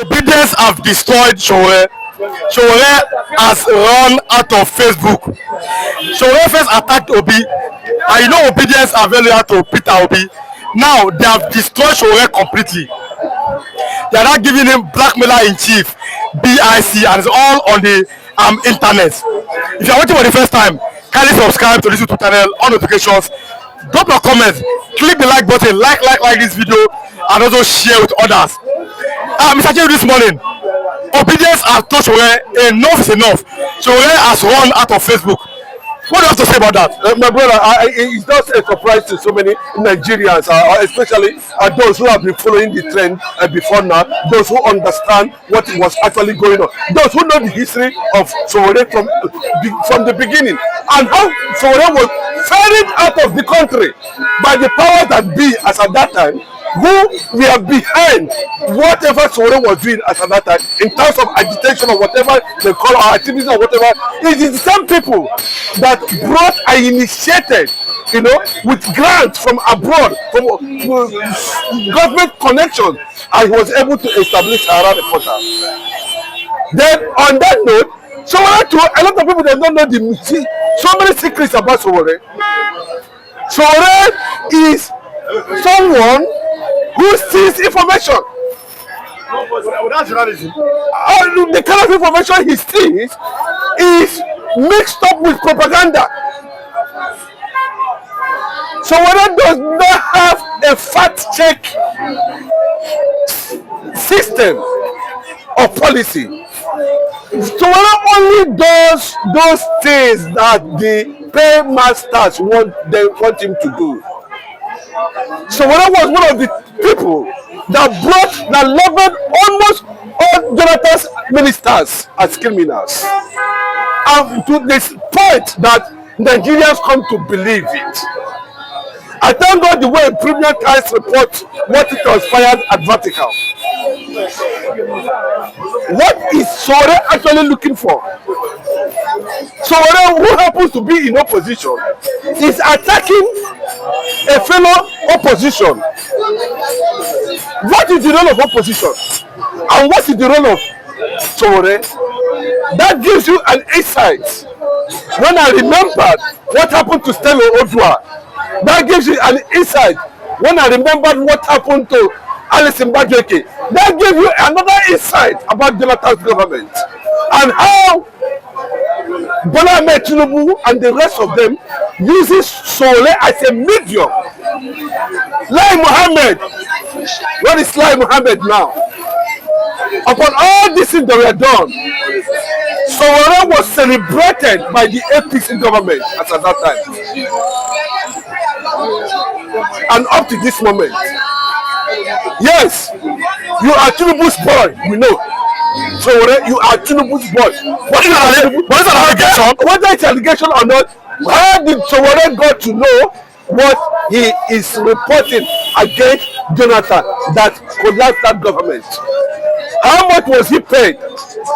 Obedience have destroyed Sowore. Sowore has run out of Facebook. Sowore first attacked Obi, and you know Obedience are very loyal to Peter Obi. Now they have destroyed Sowore completely. They are not giving him blackmailer in chief, BIC, and it's all on the internet. If you are watching for the first time, kindly subscribe to this YouTube channel, on notifications, drop your comments, click the like button, like this video, and also share with others. Mr. J, this morning, Obedience has told Sowore enough is enough. Sowore has run out of Facebook. What do you have to say about that? My brother, it's just a surprise to so many Nigerians, especially those who have been following the trend before now, those who understand what was actually going on, those who know the history of Sowore from the beginning, and how Sowore was ferried out of the country by the powers that be as at that time, who were behind whatever Sowore was doing as at that time in terms of agitation or whatever they call our activism or whatever. It is the same people that brought and initiated, with grants from abroad, from government connections, and he was able to establish Sharar reporter. Then on that note, Sowore too, a lot of people they don't know so many secrets about Sowore. Sowore is someone who steals information. The kind of information he steals is mixed up with propaganda. Sowore does not have a fact check system or policy. Sowore only does those things that the paymasters want him to do. Sowore was one of the people that labeled almost all Jonathan's ministers as criminals, and to this point that Nigerians come to believe it. I thank God the way Premium Times reports what it transpired at Vatican. What is Sowore actually looking for? Sowore, who happens to be in opposition, is attacking a fellow opposition. What is the role of opposition? And what is the role of Sowore? That gives you an insight. When I remembered what happened to Stella Odua, that gives you an insight. When I remembered what happened to Alice Mbadeke, that gives you another insight about Jonathan's government and how Bola Hammed Tinunbu and the rest of them uses Sowore as a medium. Lai Mohammed, what is Lai Mohammed now? Upon all these things that were done, Sowore was celebrated by the APC government at that time. And up to this moment, yes, you are Tinunbu's boy, we know. Sowore, you are Tinunbu's boy. What is an allegation? Whether it's allegation or not, how did Sowore got to know what he is reporting against Jonathan that collapsed that government? How much was he paid?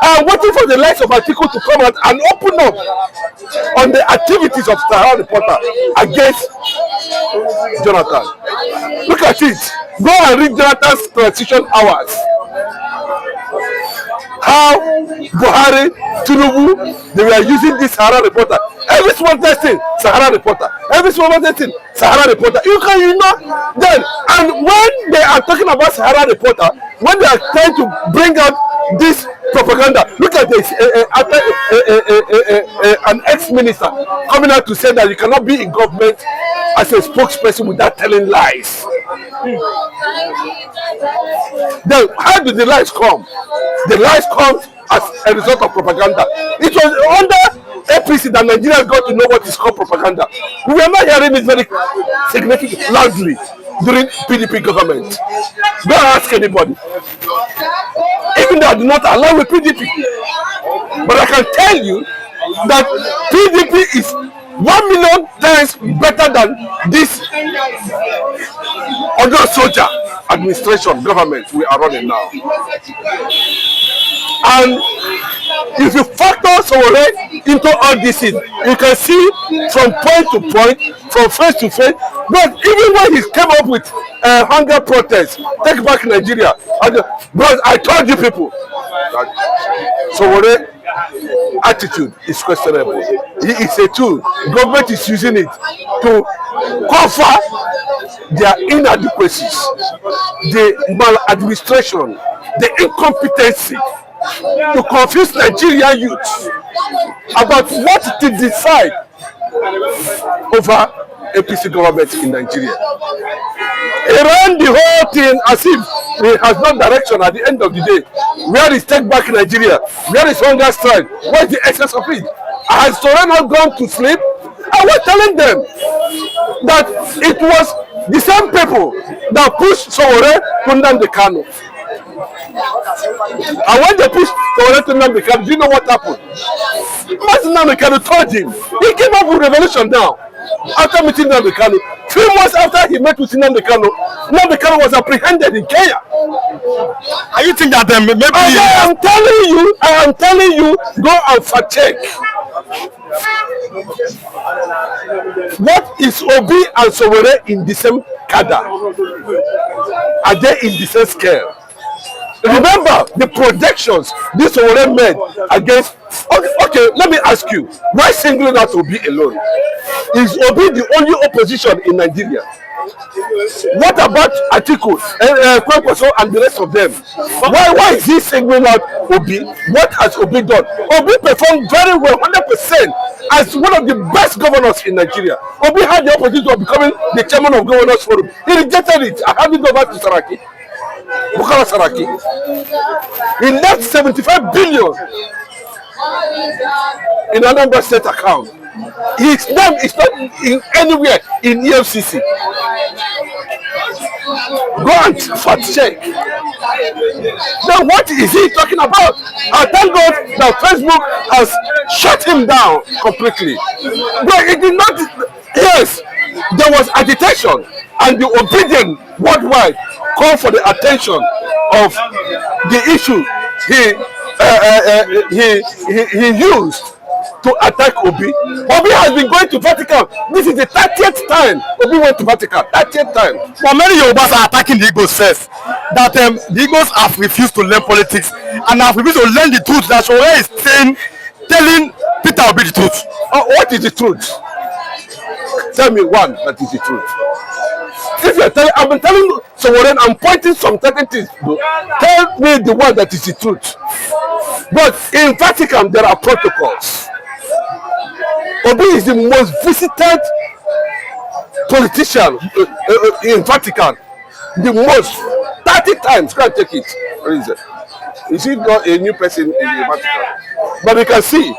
I'm waiting for the likes of Atiku to come out and open up on the activities of Sharar reporter against Jonathan. Look at it. Go and read Jonathan's transition hours. How Buhari, Tinunbu, they were using this Sharar reporter. Every small thing, Sharar reporter. Every small thing, Sharar reporter. You know, then, and when they are talking about Sharar reporter, when they are trying to bring out this propaganda, look at this, an ex-minister coming out to say that you cannot be in government as a spokesperson without telling lies. Then how did the lies come? The lies come as a result of propaganda. It was under APC that Nigerians got to know what is called propaganda. We were not hearing it very significantly, loudly during PDP government. Go ask anybody. Even though I do not allow with PDP. But I can tell you that PDP is 1,000,000 times better than this other soldier administration government we are running now. And if you factor Sowore into all these things. You can see from point to point, from face to face. But even when he came up with hunger protest, take back Nigeria, but I told you people that Sowore attitude is questionable. He is a tool. Government is using it to cover their inadequacies, the maladministration, the incompetency, to confuse Nigerian youth about what to decide over APC government in Nigeria. He ran the whole thing as if he has no direction at the end of the day. Where is take back Nigeria? Where is hunger strike? What is the essence of it? Has Sowore not gone to sleep? I was telling them that it was the same people that pushed Sowore to Nnamdi Kanu. And when they pushed Sowore to Nnamdi Kanu, do you know what happened? Nnamdi Kanu told him. He came up with revelation now. After meeting Nnamdi Kanu, 3 months after he met with Nnamdi Kanu was apprehended in Kenya. And you think that maybe I am telling you, go and fact check. What is Obi and Sowore in the same cadre? Are they in the same scale? Remember the projections this Sowore made against. Okay, let me ask you, why singling out Obi alone? Is Obi the only opposition in Nigeria? What about Atiku, Kwankwaso, and the rest of them? Why is he singling out Obi? What has Obi done? Obi performed very well, 100%, as one of the best governors in Nigeria. Obi had the opportunity of becoming the chairman of Governors Forum. He rejected it. I handed it over to Saraki. Bukola Saraki. He left 75 billion in Anambra State account. His name is not in anywhere in EFCC. Go and fact check. Now what is he talking about? I thank God that Facebook has shut him down completely. But it did not. Yes, there was agitation, and the Obedient worldwide called for the attention of the issue he used to attack Obi. Obi has been going to Vatican. This is the 30th time Obi went to Vatican. 30th time. But many Yorubas are attacking the Igbos first. That the Igbos have refused to learn politics and have refused to learn the truth that Sowore is telling Peter Obi the truth. What is the truth? Tell me one that is the truth. If you're telling, I've been telling Sowore, I'm pointing some certain things. Tell me the one that is the truth. But in Vatican, there are protocols. Obi is the most visited politician in Vatican. The most, 30 times. Can't take it. Reason. Is he not a new person in the Vatican? But you can see,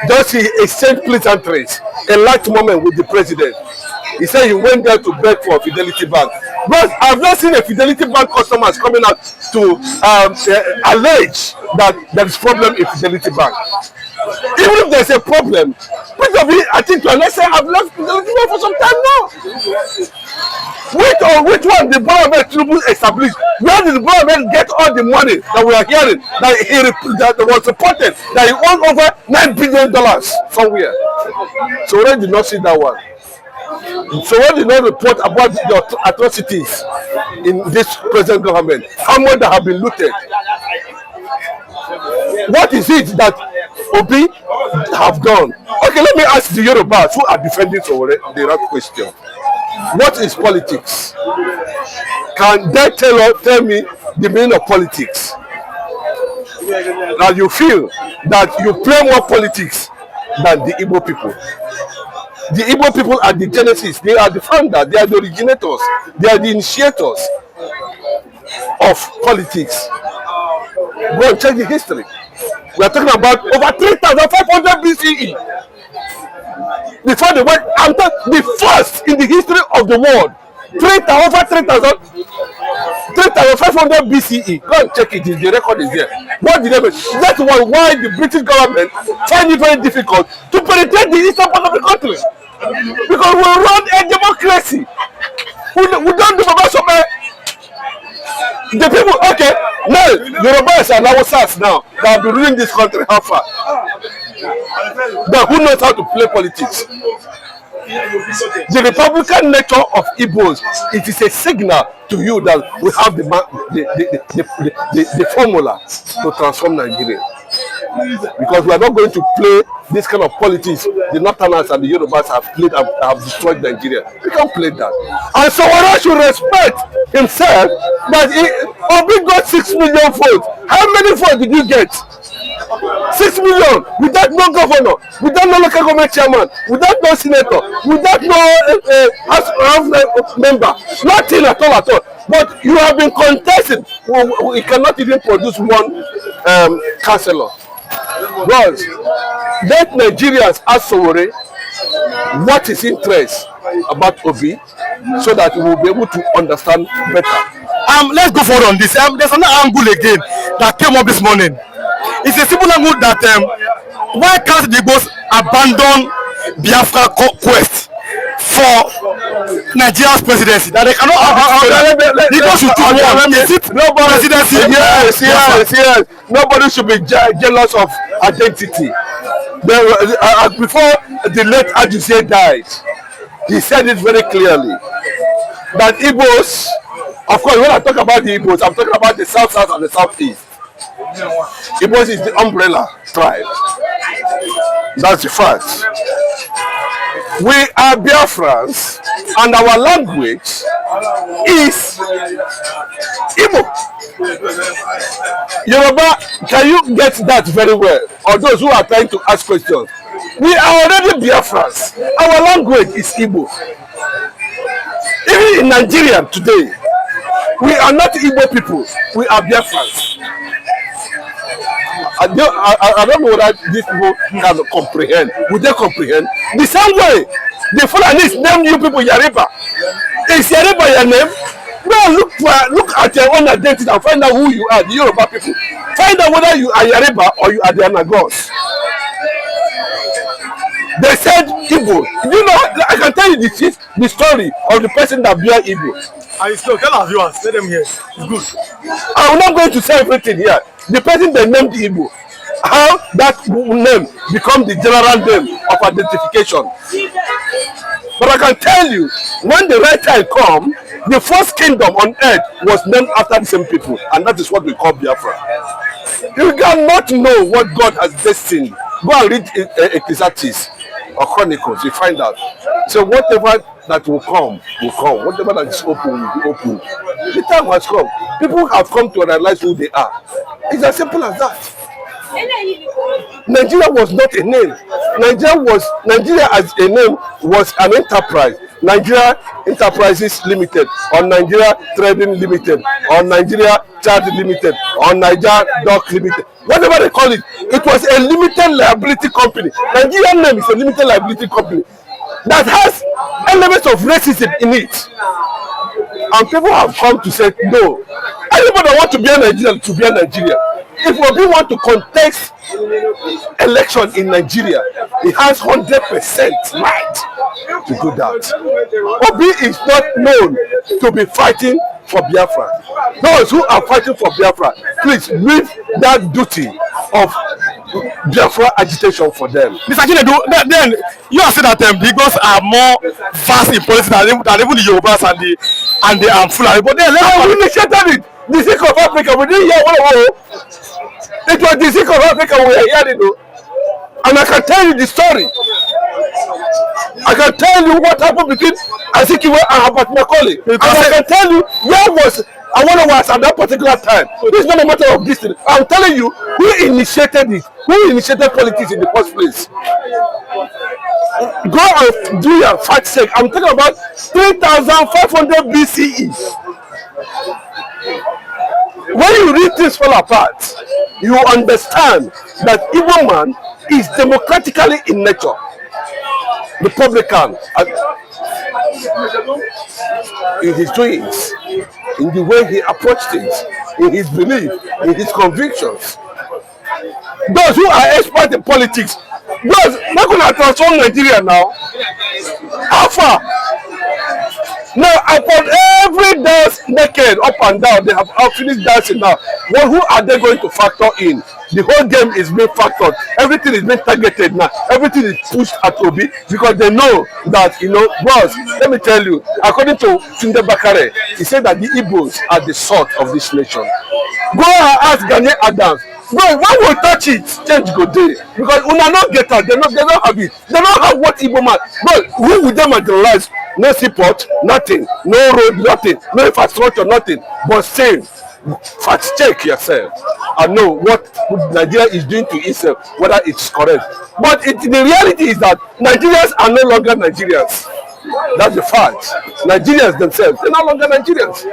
just he exchanged pleasantries, a light moment with the president. He said he went there to beg for a Fidelity Bank. But I've not seen a Fidelity Bank customers coming out to allege that there is problem in Fidelity Bank. Even if there's a problem, I think to unless I've left Fidelity Bank for some time now. Which one the Bola Hammed Tinunbu established? Where did the Bola Hammed get all the money that we are hearing that was reported that he won over $9 billion somewhere? So I did not see that one. So when did not report about the atrocities in this present government, how much that have been looted? What is it that Obi have done? Okay, let me ask the Yorubas who are defending Sowore the right question. What is politics? Can they tell me the meaning of politics? Now you feel that you play more politics than the Igbo people. The Igbo people are the genesis, they are the founder, they are the originators, they are the initiators of politics. Go and check the history. We are talking about over 3,500 BCE. Before they went, the first in the history of the world. 3,500 BCE. Go and check it, the record is there. What did they make? That's why the British government find it very difficult to penetrate the eastern part of the country. Because we run a democracy. We don't do somewhere. The people, okay, now Yorubas and Hausas now that have been ruling this country, how far? but who knows how to play politics. The Republican nature of Igbos, it is a signal to you that we have the formula to transform Nigeria. Because we are not going to play this kind of politics the Northerners and the Yorubas have played and have destroyed Nigeria. We can't play that. And Sowore should respect himself that Obi got 6 million votes. How many votes did you get? 6 million without no governor, without no local government chairman, without no senator, without no house member, nothing at all. But you have been contesting. We cannot even produce one councillor. Because let Nigerians ask Sowore what his interest about Obi, so that we will be able to understand better. Let's go forward on this. There's another angle again that came up this morning. It's a simple angle that why can't the Igbos abandon Biafra quest for Nigeria's presidency? That they cannot the Igbos should do one. Is it presidency? Yes. Nobody should be jealous of identity. Before the late Ajuse died, he said it very clearly that Igbos, of course, when I talk about the Igbos, I'm talking about the South and the Southeast. Igbos is the umbrella tribe. That's the fact. We are Biafrans, and our language is Igbo. Yoruba, can you get that very well? Or those who are trying to ask questions. We are already Biafrans. Our language is Igbo. Even in Nigeria today, we are not Igbo people. We are Biafrans. I don't know whether these people can comprehend. Would they comprehend? The same way the Fulanis name you people Yariba. Is Yariba your name? Well, look at your own identity and find out who you are, the Yoruba people. Find out whether you are Yariba or you are the Anagos. They said Igbo. You know, I can tell you the story of the person that bear Igbo. And it's tell our viewers, let them hear. It's good. I'm not going to say everything here. The person they named Igbo, how that name become the general name of identification. But I can tell you, when the right time come, the first kingdom on earth was named after the same people, and that is what we call Biafra. You cannot know what God has destined. Go and read Ecclesiastes or Chronicles, you find out. So whatever that will come, will come. Whatever that is open, will be open. The time has come. People have come to realize who they are. It's as simple as that. Nigeria was not a name. Nigeria as a name was an enterprise. Nigeria Enterprises Limited, or Nigeria Trading Limited, or Nigeria Charge Limited, or Nigeria Dock Limited. Whatever they call it, it was a limited liability company. Nigerian name is a limited liability company that has elements of racism in it. And people have come to say, no, anybody that wants to be a Nigerian to be a Nigerian. If we want to contest election in Nigeria, he has 100% right to do that. Obi is not known to be fighting for Biafra. Those who are fighting for Biafra, please leave that duty of Biafra agitation for them. Mr. Chinedu, then you have said that the Igbos are more vast in politics than even the Yorubas and the Fulani. But then we initiated it. The Sick of Africa, we didn't hear what. It was the Sick of Africa we were hearing, and I can tell you the story. I can tell you what happened between Azikiwe and Herbert Macaulay. And I can tell you where was Awolowo was at that particular time. This is not a matter of distance. I'm telling you who initiated it, who initiated politics in the first place. Go and do your fact check. I'm talking about 3,500 BCE. When you read this fall apart, you understand that Igbo man is democratically in nature, Republican in his doings, in the way he approached things, in his belief, in his convictions. Those who are experts in politics, those not going to transform Nigeria now. How far? Now, upon every dance naked up and down, they have finished dancing now. Well, who are they going to factor in? The whole game is being factored. Everything is being targeted now. Everything is pushed at Obi because they know that, boss, let me tell you, according to Tunde Bakare, he said that the Igbos are the salt of this nation. Go and ask Ghanaian Adams. No, when we touch it, change go dey. Because una not get out, they don't have it. They don't have what Igbo man. But who with them marginalized? No seaport, nothing. No road, nothing. No infrastructure, nothing. But same. Fact check yourself and know what Nigeria is doing to itself, whether it's correct. But the reality is that Nigerians are no longer Nigerians. That's the fact. Nigerians themselves, they're no longer Nigerians.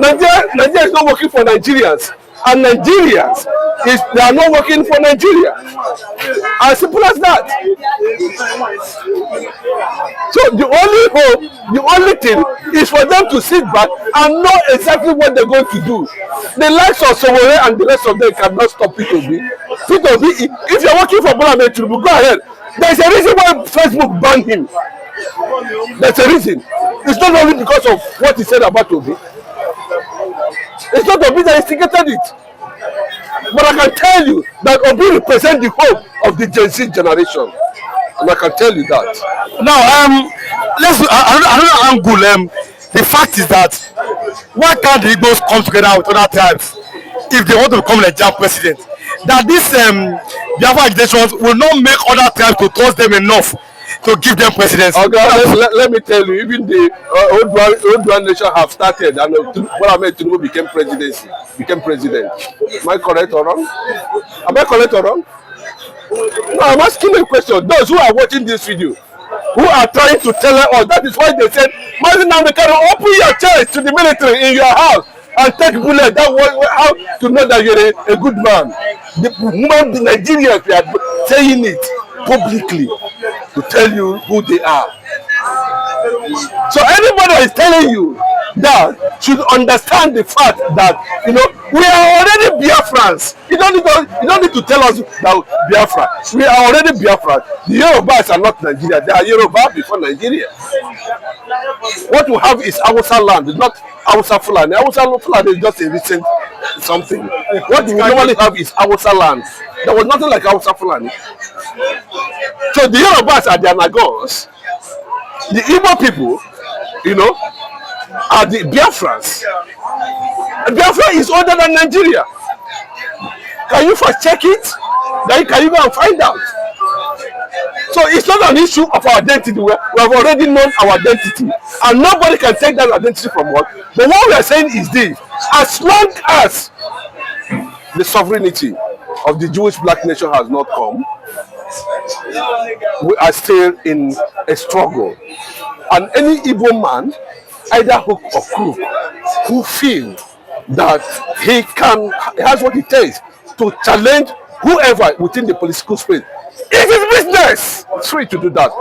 Nigeria is not working for Nigerians. And Nigerians, they are not working for Nigeria. As simple as that. So the only hope, the only thing is for them to sit back and know exactly what they're going to do. The likes of Sowore and the rest of them cannot stop Peter Obi. Peter Obi, if you're working for Bola Hammed Tinunbu, go ahead. There's a reason why Facebook banned him. There's a reason. It's not only because of what he said about Obi. It's not Obi that instigated it. But I can tell you that Obi represents the hope of the Gen Z generation. And I can tell you that. Now, let's another angle. The fact is that why can't the Igbos come together with other tribes if they want to become a jam president? That this Biafra agitations will not make other tribes to trust them enough to give them presidency. Okay, let me tell you, even the old nation have started, and Bola Hammed Tinunbu became president. Am I correct or wrong? Am I correct or wrong? No, I'm asking a question. Those who are watching this video, who are trying to tell us, that is why they said, now they can open your chest to the military in your house and take bullet. That was how to know that you're a good man. The Nigerians, they are saying it publicly to tell you who they are. So anybody that is telling you that should understand the fact that we are already Biafrans. You don't need to tell us that Biafra. We are already Biafrans. The Yorubas are not Nigeria. They are Yoruba before Nigeria. What we have is Hausa land, not Hausa Fulani. Hausa Fulani is just a recent something. What we normally have is Hausa land. There was nothing like Hausa Fulani. So the Yorubas are the Anagos. The Igbo people, are the Biafrans. Biafra is older than Nigeria. Can you first check it? Then can you go and find out? So it's not an issue of our identity. We have already known our identity, and nobody can take that identity from us. But what we are saying is this: as long as the sovereignty of the Jewish black nation has not come, we are still in a struggle. And any Igbo man, either hook or crook, who feel that he has what it takes to challenge whoever within the political space, it's his business. It's free to do that.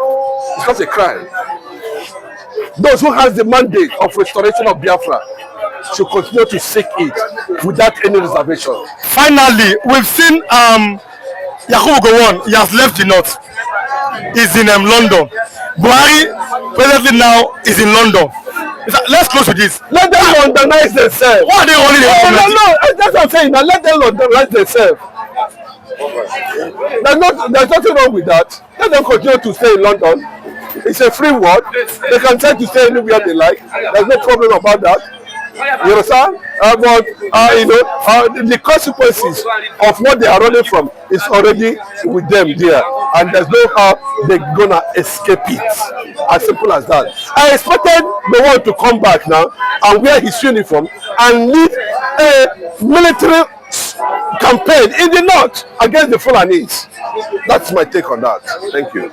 It's not a crime. Those who has the mandate of restoration of Biafra should continue to seek it without any reservation. Finally, we've seen Yakubu Gowon. He has left the north. He's in London. Buhari presently now is in London. Let's close with this. Let them Londonize themselves. Why are they running the government? No, that's what I'm saying. Now let them Londonize themselves. There's nothing wrong with that. Let them continue to stay in London. It's a free world. They can try to stay anywhere they like. There's no problem about that. You understand? But the consequences of what they are running from is already with them there, and there's no how they're gonna escape it. As simple as that. I expected the one to come back now and wear his uniform and lead a military campaign in the north against the Fulanis. That's my take on that. Thank you.